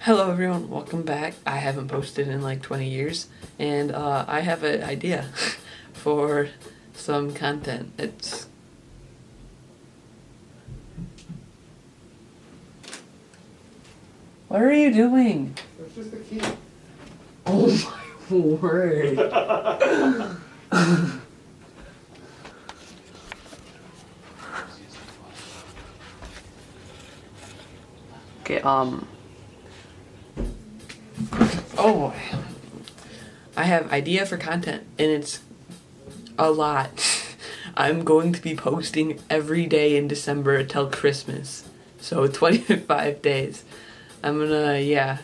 Hello everyone, welcome back. I haven't posted in like 20 years and I have an idea for some content. What are you doing? It's just a key. Oh my word. Okay, oh, I have idea for content, and it's a lot. I'm going to be posting every day in December till Christmas, so 25 days. I'm gonna, yeah,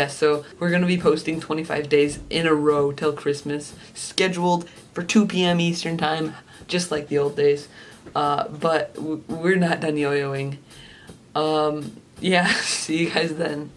so we're gonna be posting 25 days in a row till Christmas, scheduled for 2 p.m. Eastern time, just like the old days, but we're not done yo-yoing. Yeah, see you guys then.